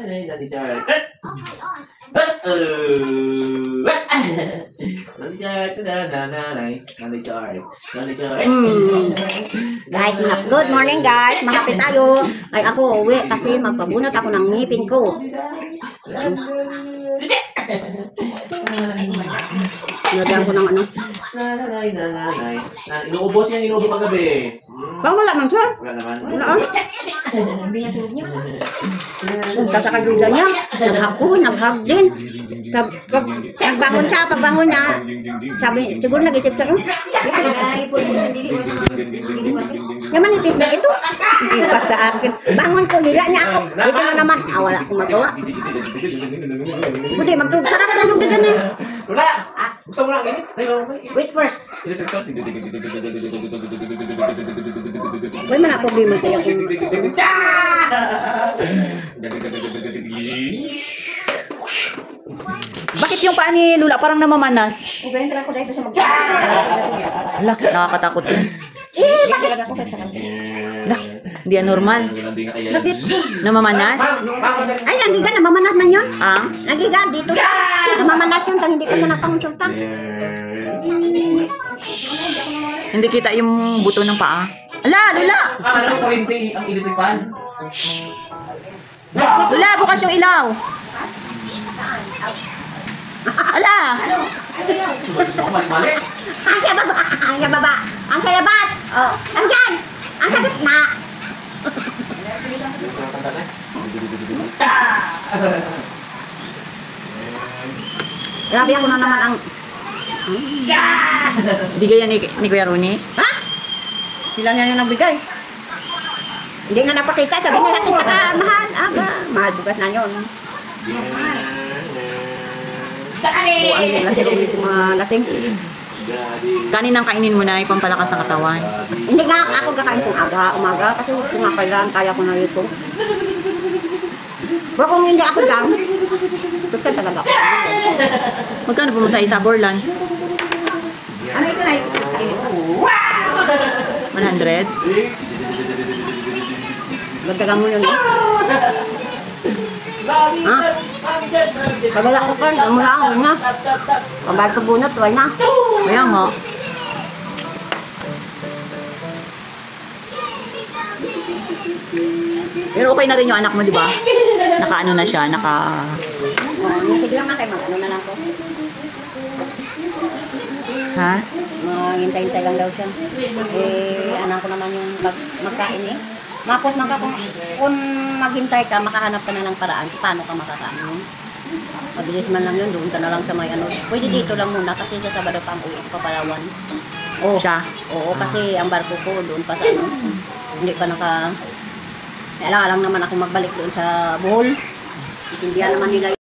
Nanay Char. Nanay Char. Guys, good morning guys. Mahapit tayo. Ay ako uwi kasi magpabunot ako ng ngipin ko. Sinadyan ko ng ano. Nanay. Inuubos yan, inuubos paggabi. Bang wala man sir. Wala naman. Wala ah. Punta sa kaduda niya. Naghapon, naghap din. Nagbangon siya, pagbangon niya. Sabi, siguro nag-isip siya. Naman ipis na ito. Ipat sa akin. Bangon ko, nila niya ako. Dito na naman. Wala akong magawa. Hindi, sarap na yung ganyan. Wala! Gusto mo lang init? Wait first. Wala man na problema sa'yo kung... Bakit yung paa ni Lula parang namamanas? Ubentra ko dahil sa mag... Laki, nakakatakot yun. Bakit talaga ako sa kanila? Hindi yan normal. Namamanas? Ay, nagiga, namamanas man yun. Ah? Nagiga, dito siya. Namamanas yun, kung hindi ko siya napangonsulta. Hindi kita yung buto ng paa. Ala, Lula! Alam ko hindi ang electric fan. Lula, bukas yung ilaw. Ala! Mali. Ang sa baba, ang sa baba, ang sa labat. Oh, andyan, ang sa gitna. Grabe ako na naman ang... Bigay yan ni Kuya Rooney? Ha? Sila niya yung nagbigay. Hindi nga napakita, sabi niya natin saka mahal. Mahal bukas na yun. Buang nila sila ulit yung mga lasing. Kanin ang kainin mo na, pampalakas ng katawan. Hindi nga ako kakain kung umaga, kasi kung nga kailangan, kaya ko na ito. Pero kung hindi ako down, gusto talaga ako. Magkano po mo sa isa, Borlan? Ano ito na ito? 100? Magdagang mo yun eh. Ha? Pagala ko kan, mula ako na. Pambayad ko bunot, wala na. Kaya nga. Pero okay na rin yung anak mo, di ba? Naka-ano na siya, naka... Sige lang natin, mag-ano na lang ko. Ha? Hintay-hintay lang daw siya. Anak ko naman yung magkain eh. Mapot man ka kung maghintay ka, makahanap ka na ng paraan. Paano ka makakain? Mabilis man lang yun, doon ka na lang sa may ano. Pwede dito lang muna kasi sa Sabado pa ang uwi ko pa Palawan. Oh. Siya? Oo, kasi ang barko ko doon pa sa ano. Hindi pa naka... Alang naman ako magbalik doon sa Bohol. Intindihan naman nila